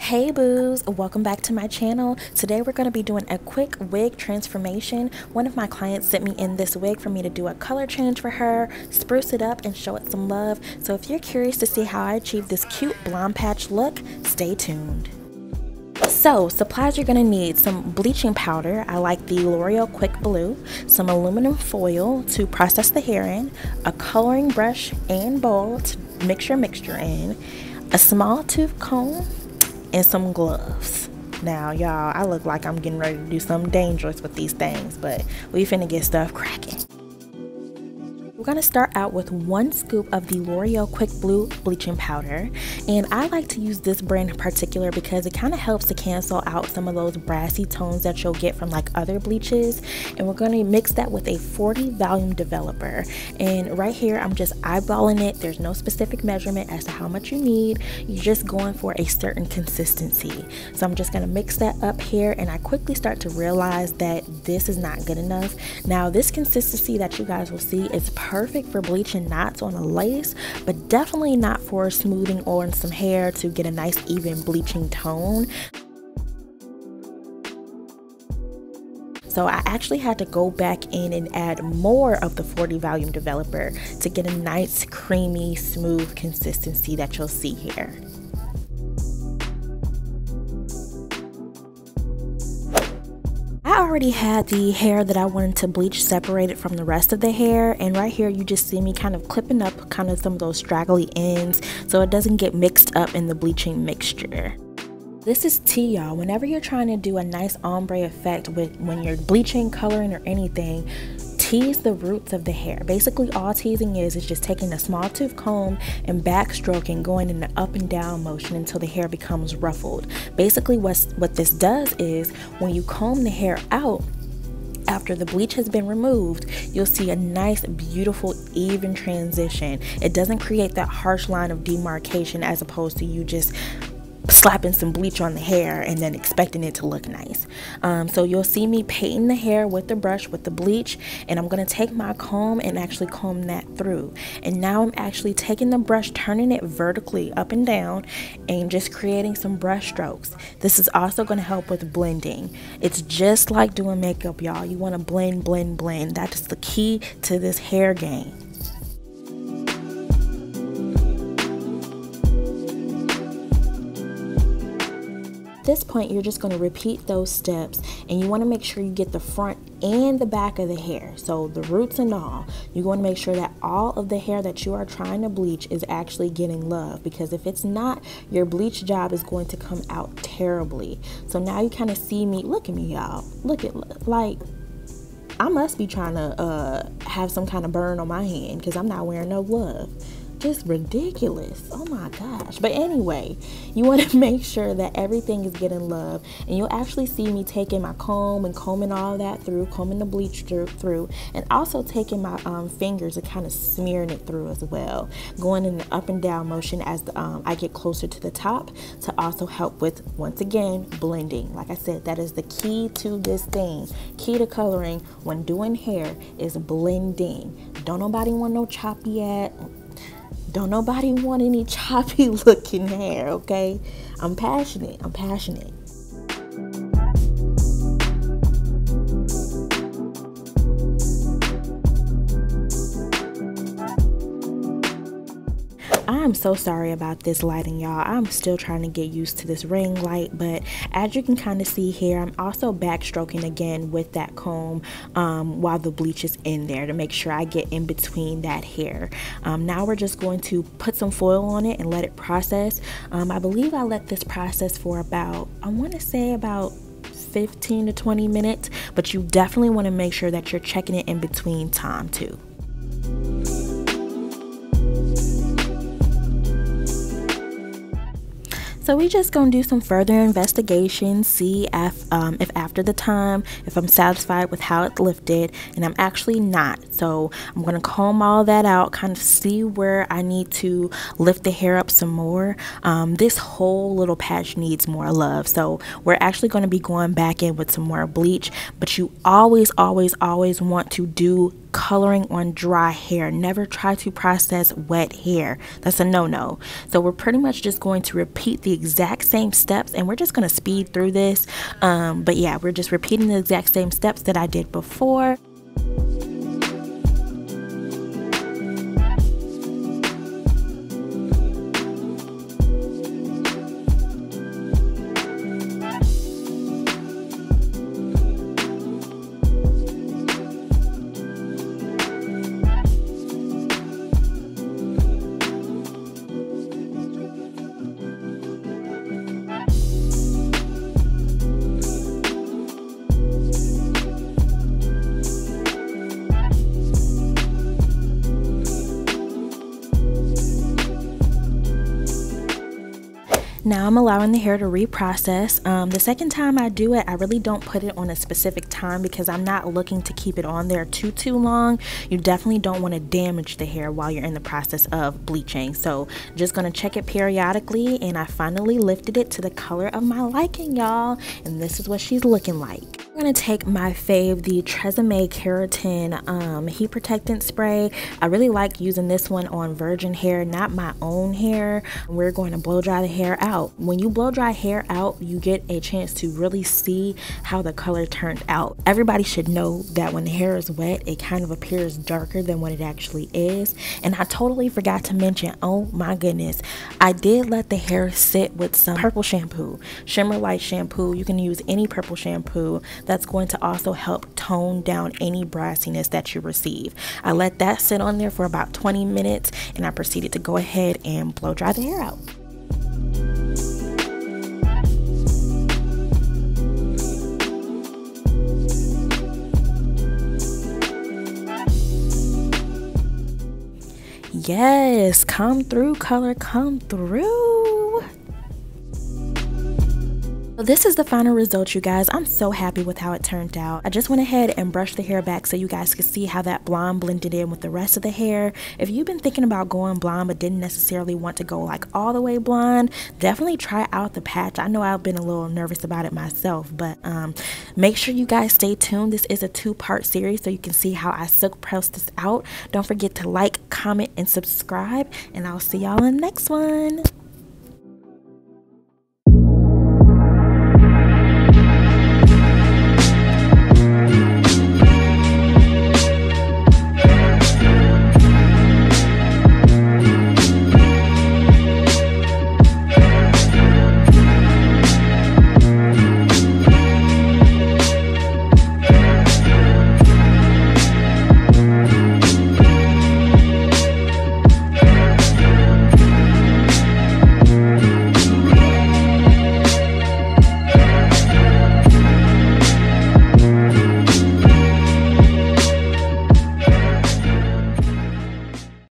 Hey boos, welcome back to my channel. Today we're going to be doing a quick wig transformation. One of my clients sent me in this wig for me to do a color change for her, spruce it up and show it some love. So if you're curious to see how I achieve this cute blonde patch look, stay tuned. So supplies you're going to need: some bleaching powder, I like the L'Oreal Quick Blue, some aluminum foil to process the hair in, a coloring brush and bowl to mix your mixture in, a small tooth comb, and some gloves. Now y'all, I look like I'm getting ready to do something dangerous with these things, but we finna get stuff cracking. We're going to start out with 1 scoop of the L'Oreal Quick Blue bleaching powder, and I like to use this brand in particular because it kind of helps to cancel out some of those brassy tones that you'll get from like other bleaches. And we're going to mix that with a 40 volume developer, and right here I'm just eyeballing it. There's no specific measurement as to how much you need, you're just going for a certain consistency. So I'm just going to mix that up here, and I quickly start to realize that this is not good enough. Now this consistency that you guys will see is perfect for bleaching knots on a lace, but definitely not for smoothing on some hair to get a nice even bleaching tone. So I actually had to go back in and add more of the 40 volume developer to get a nice creamy smooth consistency that you'll see here. I already had the hair that I wanted to bleach separated from the rest of the hair, and right here you just see me kind of clipping up kind of some of those straggly ends so it doesn't get mixed up in the bleaching mixture. This is tea, y'all. Whenever you're trying to do a nice ombre effect when you're bleaching, coloring, or anything, tease the roots of the hair. Basically all teasing is just taking a small tooth comb and backstroking, going in an up and down motion until the hair becomes ruffled. Basically what this does is when you comb the hair out after the bleach has been removed, you'll see a nice beautiful even transition. It doesn't create that harsh line of demarcation as opposed to you just slapping some bleach on the hair and then expecting it to look nice. So you'll see me painting the hair with the brush with the bleach, and I'm going to take my comb and actually comb that through. And now I'm actually taking the brush, turning it vertically up and down, and just creating some brush strokes. This is also going to help with blending. It's just like doing makeup, y'all. You want to blend, blend, blend. That's the key to this hair game. At this point, you're just going to repeat those steps, and you want to make sure you get the front and the back of the hair, so the roots and all. You want to make sure that all of the hair that you are trying to bleach is actually getting love, because if it's not, your bleach job is going to come out terribly. So now you kind of see me. Look at me, y'all. Look at, like, I must be trying to have some kind of burn on my hand because I'm not wearing no glove. Just ridiculous. Oh my gosh. But anyway, you want to make sure that everything is getting love, and you'll actually see me taking my comb and combing all that through, combing the bleach through, and also taking my fingers and kind of smearing it through as well, going in an up and down motion as I get closer to the top to also help with, once again, blending. Like I said, that is the key to this thing. Key to coloring when doing hair is blending. Don't nobody want no choppy Don't nobody want any choppy looking hair, okay? I'm passionate. I'm passionate. I'm so sorry about this lighting, y'all. I'm still trying to get used to this ring light, but as you can kind of see here, I'm also backstroking again with that comb while the bleach is in there to make sure I get in between that hair. Now we're just going to put some foil on it and let it process. I believe I let this process for about, I want to say about 15 to 20 minutes, but you definitely want to make sure that you're checking it in between time too. So we just gonna do some further investigation, see if after the time, if I'm satisfied with how it's lifted, and I'm actually not. So I'm gonna comb all that out, kind of see where I need to lift the hair up some more. This whole little patch needs more love, so we're actually gonna be going back in with some more bleach, but you always want to do coloring on dry hair. Never try to process wet hair. That's a no-no. So we're pretty much just going to repeat the exact same steps, and we're just going to speed through this. But yeah, we're just repeating the exact same steps that I did before. Now I'm allowing the hair to reprocess. The second time I do it, I really don't put it on a specific time because I'm not looking to keep it on there too long. You definitely don't want to damage the hair while you're in the process of bleaching. So just gonna check it periodically, and I finally lifted it to the color of my liking, y'all. And this is what she's looking like. I'm gonna take my fave, the Tresemme Keratin heat protectant spray. I really like using this one on virgin hair, not my own hair. We're going to blow dry the hair out. When you blow dry hair out, you get a chance to really see how the color turned out. Everybody should know that when the hair is wet, it kind of appears darker than what it actually is. And I totally forgot to mention, oh my goodness, I did let the hair sit with some purple shampoo, Shimmer Light shampoo. You can use any purple shampoo. That's going to also help tone down any brassiness that you receive. I let that sit on there for about 20 minutes, and I proceeded to go ahead and blow dry the hair out. Yes, come through, color, come through. So this is the final result, you guys. I'm so happy with how it turned out. I just went ahead and brushed the hair back so you guys could see how that blonde blended in with the rest of the hair. If you've been thinking about going blonde but didn't necessarily want to go like all the way blonde, definitely try out the patch. I know I've been a little nervous about it myself, but make sure you guys stay tuned. This is a two-part series so you can see how I silk press this out. Don't forget to like, comment, and subscribe, and I'll see y'all in the next one.